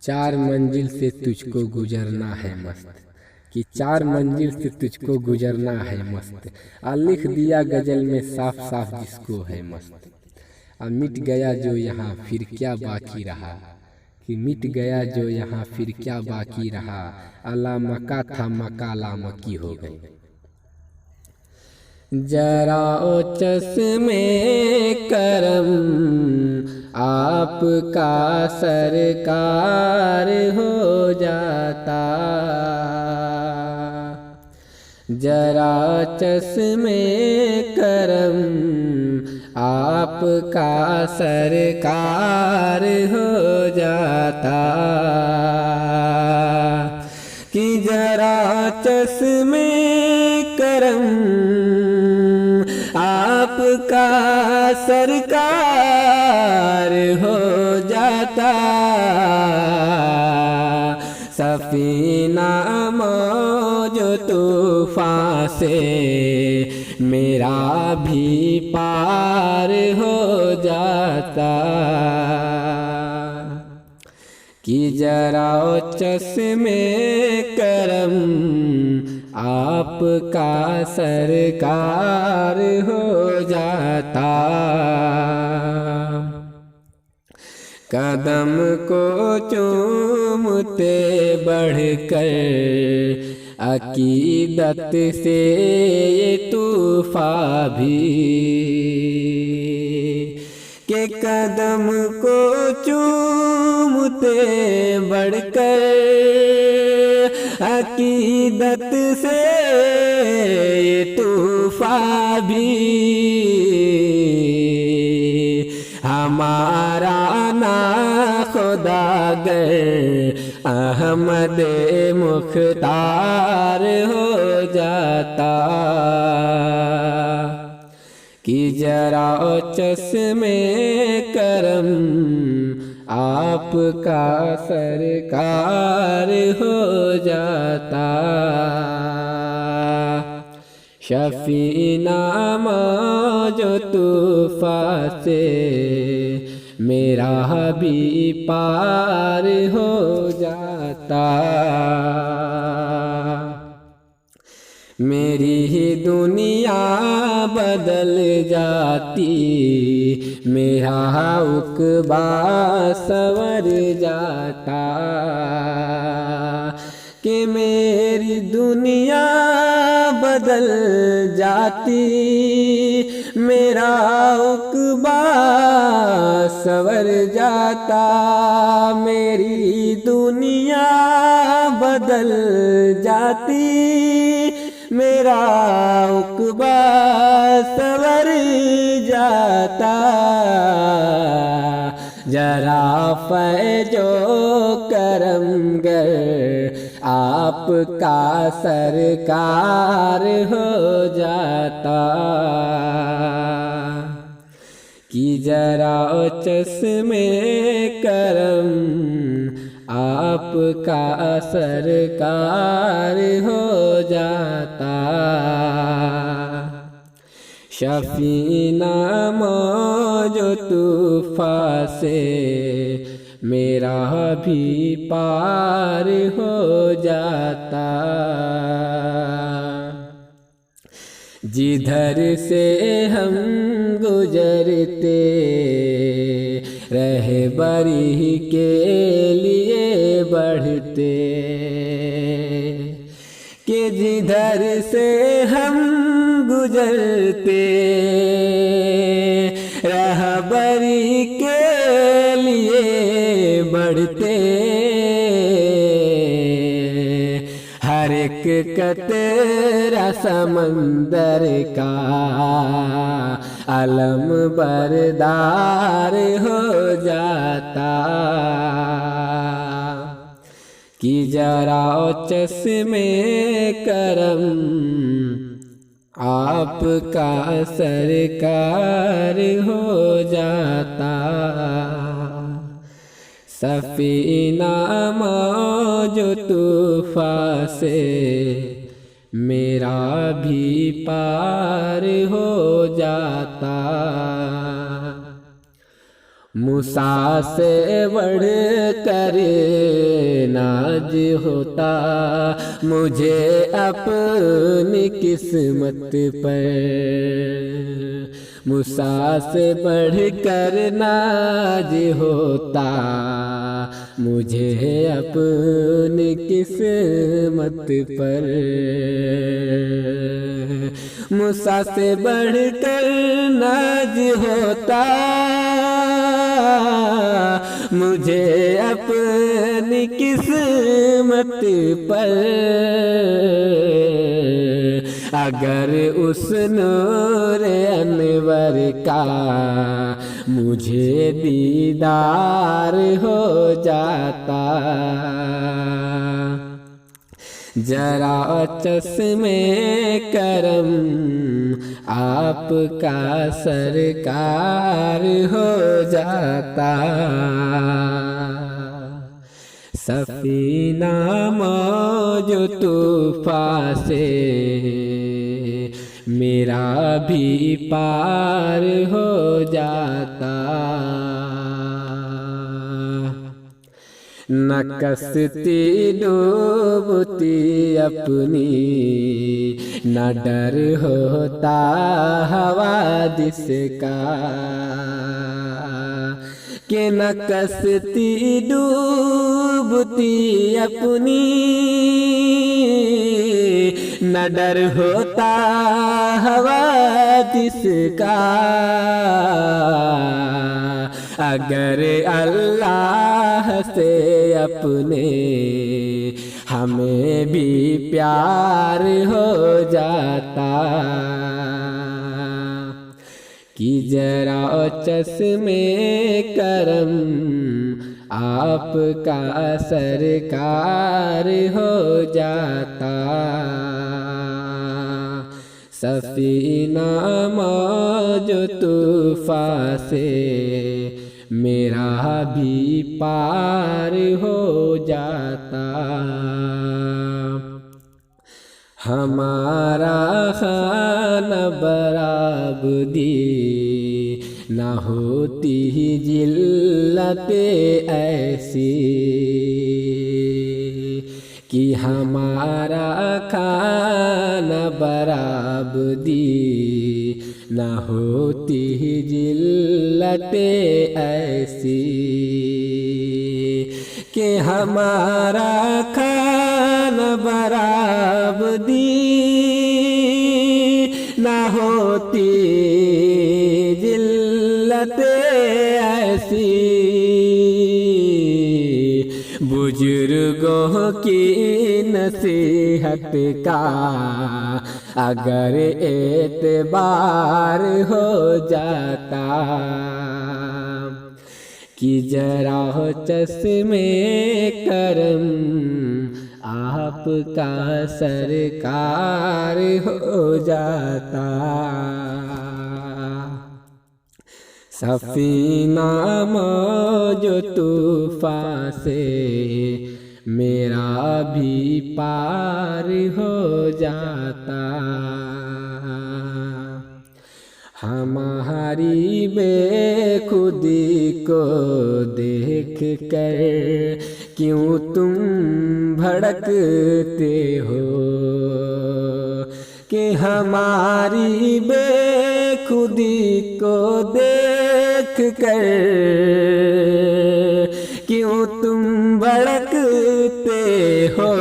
चार मंजिल से तुझको गुजरना है मस्त, कि चार मंजिल से तुझको गुजरना है मस्त। लिख दिया गजल में साफ साफ जिसको है मस्त। मिट गया जो यहाँ फिर क्या बाकी रहा, कि मिट गया जो यहाँ फिर क्या बाकी रहा। अला मका था मका लामकी हो गई। जरा ओ चश्मे करम आपका सरकार हो जाता। जरा चश्मे करम आपका सरकार हो जाता, कि जरा चश्मे करम आपका सरकार हो जाता। सफीना मौज तूफान से मेरा भी पार हो जाता, कि जरा चश्मे करम आपका सरकार हो जाता। कदम को चूमते बढ़कर अकीदत से ये तूफ़ा भी, के कदम को चूमते बढ़कर अकीदत से ये तूफ़ा भी। हमारा ना खुदागर अहमद मुख्तार हो जाता, कि जरा चश्मे करम आपका सरकार हो जाता। शफीना जो तूफ़ान से मेरा भी पार हो जाता। मेरी ही दुनिया बदल जाती, मेरा उक़बा संवर जाता, कि मेरी दुनिया बदल जाती, मेरा उक़बा संवर जाता। मेरी दुनिया बदल जाती, मेरा उक़बा संवर जाता। जरा फैजो करमगर आपका सरकार हो जाता, कि जरा चश्मे करम आपका सरकार हो जाता। शफीना मौज तूफ़ान से मेरा भी पार हो जाता। जिधर से हम गुजरते रहबरी के लिए बढ़ते, कि जिधर से हम गुजरते रहबरी के लिए बढ़ते, हर एक कतरा समंदर का अलम बरदार हो जाता, कि जरा चश्मे करम आपका सरकार हो जाता। सफीना मौज तूफ़ान से मेरा भी पार हो जाता। मूसा से बढ़ कर नाज होता मुझे अपनी किस्मत पर। मूसा से बढ़ कर नाज होता मुझे अपनी किस्मत पर। मूसा से बढ़ कर नाज होता मुझे अपनी किस्मत पर। अगर उस नूर अनवर का मुझे दीदार हो जाता। जरा चश्मे करम आपका सरकार हो जाता। सफीना मौज तूफान से मेरा भी पार हो जाता। न कसती डूबती अपनी न डर होता हवादिस का। कि न कसती डूबती अपनी न डर होता हवादिस का। अगर अल्लाह से अपने हमें भी प्यार हो जाता। कि जरा चश्मे करम आपका सरकार हो जाता। सफीना मौज तूफान से मेरा भी पार हो जाता। हमारा खाना बराबदी न होती जिल्लते ऐसी। कि हमारा खाना बराबदी न होती जिल्लते ऐसी। कि हमारा खाना बराबदी न होती जिल्लते ऐसी। बुजुर्गों की नसीहत का अगर एतबार हो जाता। कि जरा चश्मे करम आपका सरकार हो जाता। सफीना मौज तूफान से मेरा भी पार हो जाता। हमारी बेखुदी को देख कर क्यों तुम भड़कते हो। कि हमारी बेखुदी को देख कर क्यों तुम भड़कते हो।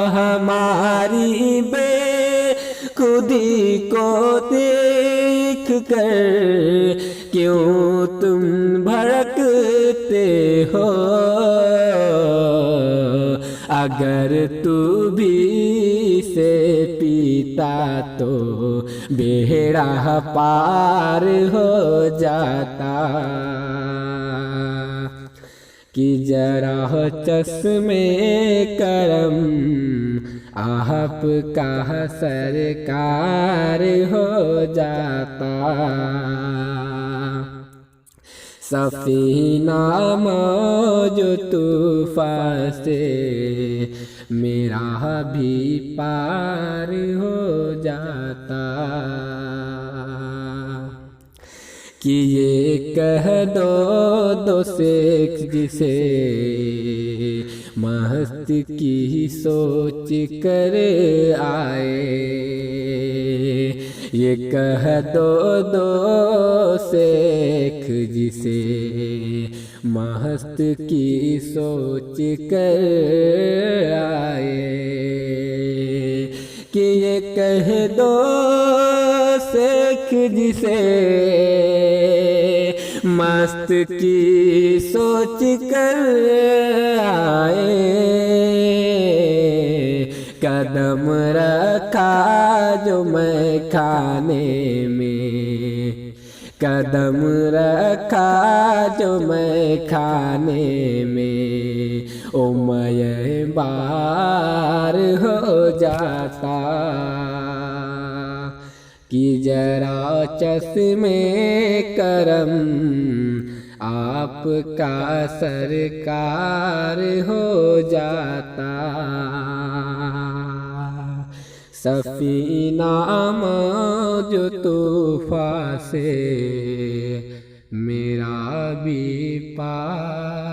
हमारी बेखुदी को देख कर क्यों तुम भड़कते हो। अगर तू भी से पीता तो बेड़ा पार हो जाता। कि जरा चश्मे करम आपका सरकार हो जाता। सफीना मौज तूफान से मेरा भी पार हो जाता। कि ये कह दो शेख जिसे मस्त की सोच कर आए, ये कह दो शेख जिसे मस्त की सोच कर आए, कि ये कह दो शेख जिसे मस्त की सोच कर आए, कदम रखा जो मैं खाने में, कदम रखा जो मैं खाने में, ओ मैं बार हो जाता, कि जरा चश्मे करम आपका सरकार हो जाता। सफीना जो तूफा से मेरा भी पार